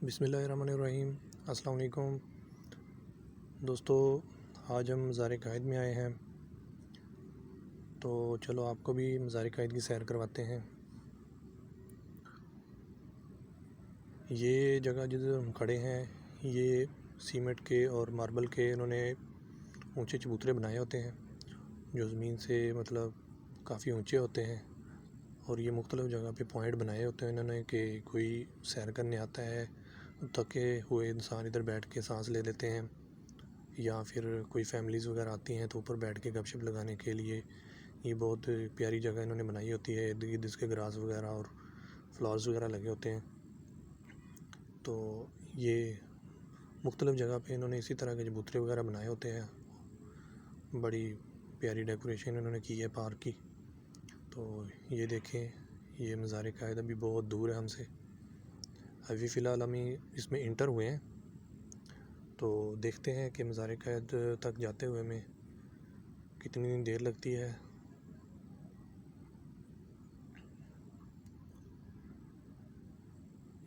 बिस्मिल्लाहिर्रहमानिर्रहीम। अस्सलाम वालेकुम दोस्तों, आज हम मज़ार कायद में आए हैं, तो चलो आपको भी मज़ार कायद की सैर करवाते हैं। ये जगह जिधर हम खड़े हैं, ये सीमेंट के और मार्बल के इन्होंने ऊंचे चबूतरे बनाए होते हैं जो ज़मीन से मतलब काफ़ी ऊंचे होते हैं। और ये मुख्तलिफ़ जगह पे पॉइंट बनाए होते हैं इन्होंने कि कोई सैर करने आता है, थके हुए इंसान इधर बैठ के सांस ले लेते हैं, या फिर कोई फैमिलीज़ वगैरह आती हैं तो ऊपर बैठ के गपशप लगाने के लिए ये बहुत प्यारी जगह इन्होंने बनाई होती है। इर्द गिर्द इसके ग्रास वगैरह और फ्लावर्स वगैरह लगे होते हैं। तो ये मुख्तलिफ़ जगह पे इन्होंने इसी तरह के चबूतरे वगैरह बनाए होते हैं। बड़ी प्यारी डेकोरेशन इन्होंने की है पार्क की। तो ये देखें, ये मज़ार कायद अभी बहुत दूर है हमसे। अभी फ़िलहाल हम इसमें इंटर हुए हैं, तो देखते हैं कि मज़ार कायद तक जाते हुए हमें कितनी देर लगती है।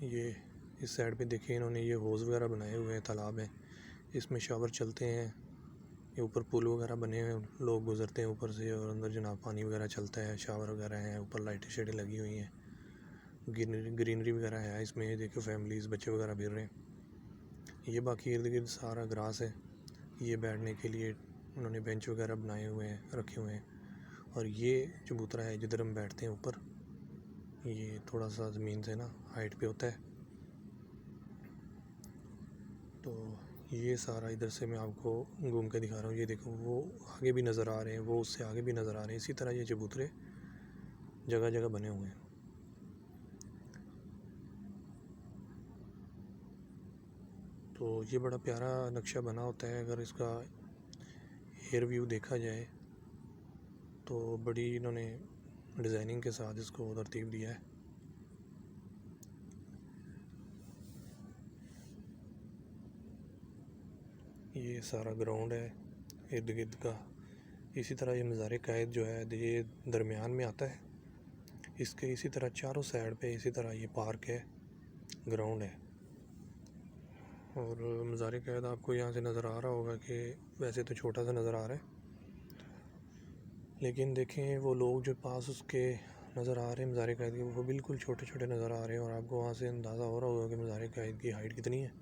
ये इस साइड पे देखिए, इन्होंने ये हौज़ वगैरह बनाए हुए हैं, तालाब है, इसमें शावर चलते हैं। ये ऊपर पुल वगैरह बने हुए हैं, लोग गुज़रते हैं ऊपर से और अंदर जनाब पानी वगैरह चलता है, शावर वगैरह हैं, ऊपर लाइटें शेडें लगी हुई हैं, ग्रीनरी वगैरह है इसमें। देखो फैमिलीज़ बच्चे वगैरह फिर रहे हैं। ये बाकी इर्द गिर्द सारा ग्रास है। ये बैठने के लिए उन्होंने बेंच वगैरह बनाए हुए हैं, रखे हुए हैं। और ये चबूतरा है जिधर हम बैठते हैं ऊपर। ये थोड़ा सा ज़मीन से ना हाइट पे होता है। तो ये सारा इधर से मैं आपको घूम के दिखा रहा हूँ। ये देखो, वो आगे भी नज़र आ रहे हैं, वो उससे आगे भी नज़र आ रहे हैं। इसी तरह ये चबूतरे जगह जगह बने हुए हैं। तो ये बड़ा प्यारा नक्शा बना होता है। अगर इसका एयर व्यू देखा जाए तो बड़ी इन्होंने डिज़ाइनिंग के साथ इसको तरतीब दिया है। ये सारा ग्राउंड है इर्द गिर्द का। इसी तरह ये मज़ार कायद जो है ये दरमियान में आता है। इसके इसी तरह चारों साइड पे इसी तरह ये पार्क है, ग्राउंड है। और मज़ार कायद आपको यहाँ से नज़र आ रहा होगा कि वैसे तो छोटा सा नज़र आ रहा है, लेकिन देखें वो लोग जो पास उसके नज़र आ रहे हैं मज़ार कायद के, वो बिल्कुल छोटे छोटे नज़र आ रहे हैं। और आपको वहाँ से अंदाज़ा हो रहा होगा कि मज़ार कायद की हाइट कितनी है,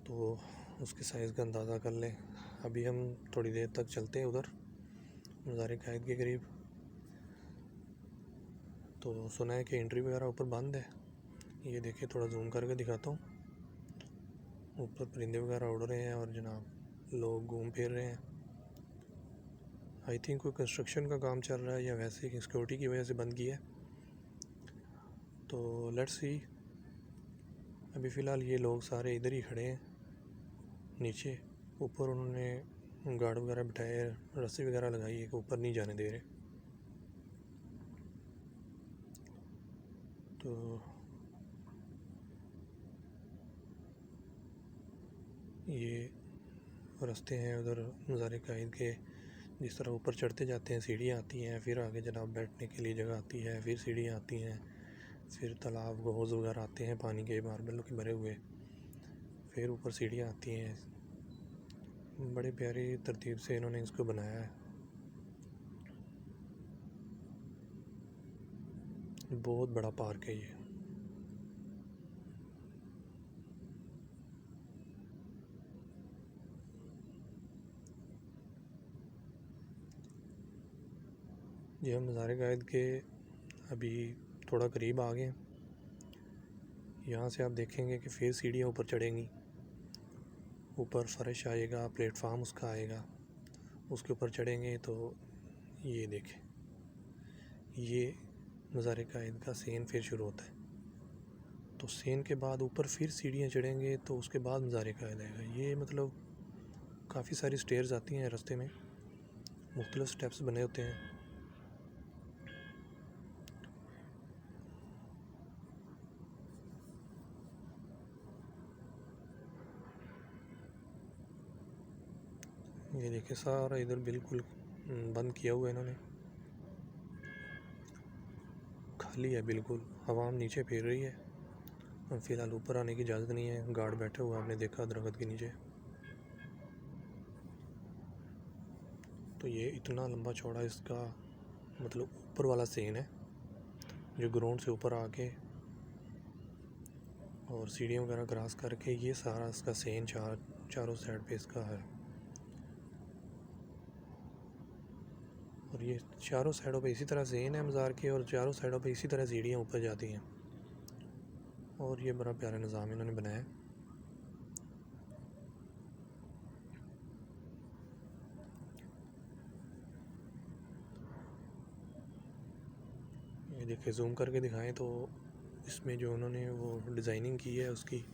तो उसके साइज़ का अंदाज़ा कर लें। अभी हम थोड़ी देर तक चलते हैं उधर मज़ार कायद के करीब। तो सुना है कि एंट्री वगैरह ऊपर बंद है। ये देखिए, थोड़ा जूम करके दिखाता हूँ। ऊपर परिंदे वगैरह उड़ रहे हैं और जनाब लोग घूम फिर रहे हैं। आई थिंक कोई कंस्ट्रक्शन का काम चल रहा है या वैसे ही सिक्योरिटी की वजह से बंद किया है। तो लेट्स सी। अभी फ़िलहाल ये लोग सारे इधर ही खड़े हैं नीचे। ऊपर उन्होंने गार्ड वगैरह बिठाए, रस्सी वगैरह लगाई है कि ऊपर नहीं जाने दे रहे। तो ये रास्ते हैं उधर मज़ार कायद के। जिस तरह ऊपर चढ़ते जाते हैं सीढ़ियाँ आती हैं, फिर आगे जनाब बैठने के लिए जगह आती है, फिर सीढ़ियाँ आती हैं, फिर तालाब हौज़ वगैरह आते हैं पानी के मार्बल के भरे हुए, फिर ऊपर सीढ़ियाँ आती हैं। बड़े प्यारी तरतीब से इन्होंने इसको बनाया है। बहुत बड़ा पार्क है ये हम मज़ार कायद के अभी थोड़ा करीब आ गए। यहाँ से आप देखेंगे कि फिर सीढ़ियाँ ऊपर चढ़ेंगी, ऊपर फर्श आएगा, प्लेटफार्म उसका आएगा, उसके ऊपर चढ़ेंगे। तो ये देखें, ये मज़ार कायद का सीन फिर शुरू होता है। तो सीन के बाद ऊपर फिर सीढ़ियाँ चढ़ेंगे तो उसके बाद मज़ार कायद आएगा। ये मतलब काफ़ी सारी स्टेयर्स आती हैं रास्ते में, मुख्तलिफ़ स्टेप्स बने होते हैं। ये देखिए, सारा इधर बिल्कुल बंद किया हुआ है इन्होंने, खाली है बिल्कुल। हवा नीचे फिर रही है फ़िलहाल ऊपर आने की इजाज़त नहीं है, गार्ड बैठा हुआ आपने देखा दरख्त के नीचे। तो ये इतना लंबा चौड़ा इसका मतलब ऊपर वाला सेन है जो ग्राउंड से ऊपर आके और सीढ़ियाँ वगैरह क्रॉस करके ये सारा इसका सेन चारों साइड पे इसका है। और ये चारों साइडों पे इसी तरह सेन है मज़ार के, और चारों साइडों पे इसी तरह सीढ़ियाँ ऊपर जाती हैं। और ये बड़ा प्यारा निज़ाम इन्होंने बनाया है। ये देखिए जूम करके दिखाएं तो इसमें जो उन्होंने वो डिज़ाइनिंग की है उसकी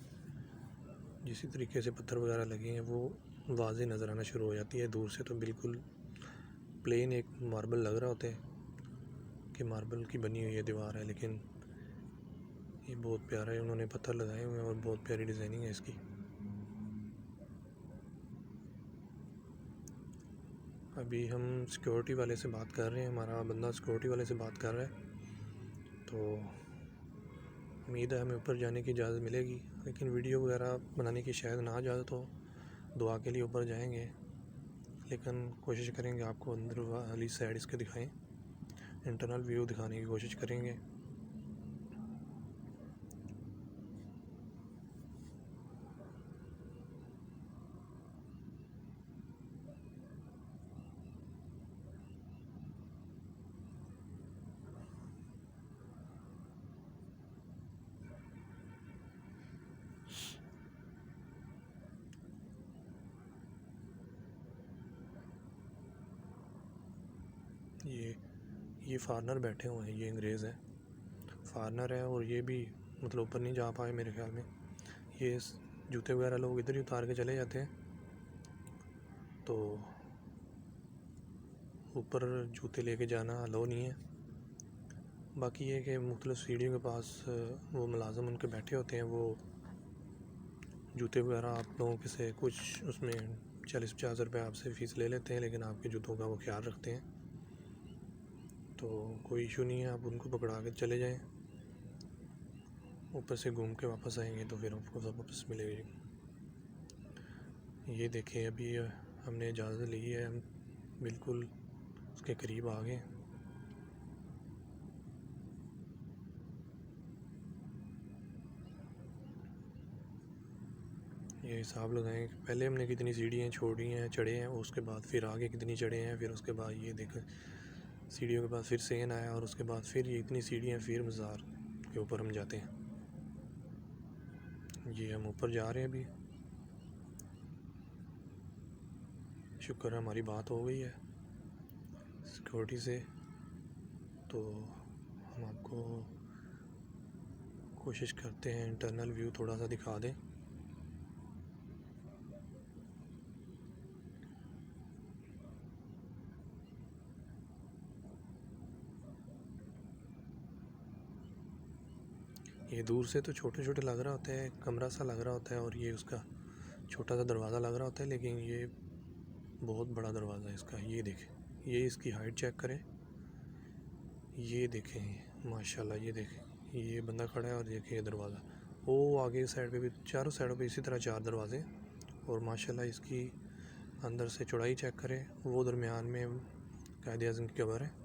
जिस तरीके से पत्थर वगैरह लगे हैं वो वाज़े नज़र आना शुरू हो जाती है। दूर से तो बिल्कुल प्लेन एक मार्बल लग रहा होता है कि मार्बल की बनी हुई है दीवार है, लेकिन ये बहुत प्यारा है, उन्होंने पत्थर लगाए हुए हैं और बहुत प्यारी डिज़ाइनिंग है इसकी। अभी हम सिक्योरिटी वाले से बात कर रहे हैं, हमारा बंदा सिक्योरिटी वाले से बात कर रहा है, तो उम्मीद है हमें ऊपर जाने की इजाज़त मिलेगी। लेकिन वीडियो वगैरह बनाने की शायद ना इजाज़त हो, दुआ के लिए ऊपर जाएंगे, लेकिन कोशिश करेंगे आपको अंदर वाली साइड इसके दिखाएं, इंटरनल व्यू दिखाने की कोशिश करेंगे। ये फॉरनर बैठे हुए हैं, ये अंग्रेज़ हैं, फॉरनर है, और ये भी मतलब ऊपर नहीं जा पाए मेरे ख्याल में। ये जूते वगैरह लोग इधर ही उतार के चले जाते हैं, तो ऊपर जूते लेके जाना अलाउ नहीं है। बाकी ये कि मुख्तलिफ़ सीढ़ियों के पास वो मुलाज़िम उनके बैठे होते हैं, वो जूते वगैरह आप लोगों के से कुछ उसमें 40-50 रुपये आपसे फ़ीस ले लेते हैं, लेकिन आपके जूतों का वो ख्याल रखते हैं, तो कोई इशू नहीं है, आप उनको पकड़ा के चले जाएं। ऊपर से घूम के वापस आएंगे तो फिर आपको सब वापस मिलेगी। ये देखें अभी हमने इजाज़त ली है, हम बिल्कुल उसके करीब आ गए। ये हिसाब लगाएं पहले हमने कितनी सीढ़ियाँ छोड़ी हैं, चढ़े हैं, उसके बाद फिर आगे कितनी चढ़े हैं, फिर उसके बाद ये देखें सीढ़ियों के पास फिर सेन आया, और उसके बाद फिर ये इतनी सीढ़ियाँ, फिर मज़ार के ऊपर हम जाते हैं। ये हम ऊपर जा रहे हैं अभी। शुक्र है हमारी बात हो गई है सिक्योरिटी से, तो हम आपको कोशिश करते हैं इंटरनल व्यू थोड़ा सा दिखा दें। ये दूर से तो छोटे छोटे लग रहा होता है, कमरा सा लग रहा होता है, और ये उसका छोटा सा दरवाज़ा लग रहा होता है, लेकिन ये बहुत बड़ा दरवाज़ा है इसका। ये देखें, ये इसकी हाइट चेक करें, ये देखें माशाल्लाह, ये देखें ये बंदा खड़ा है, और देखें ये दरवाज़ा, वो आगे साइड पे भी चारों साइडों पे इसी तरह 4 दरवाजे, और माशाल्लाह इसकी अंदर से चौड़ाई चेक करें, वो दरमियान में कायद-ए-आज़म की कब्र है।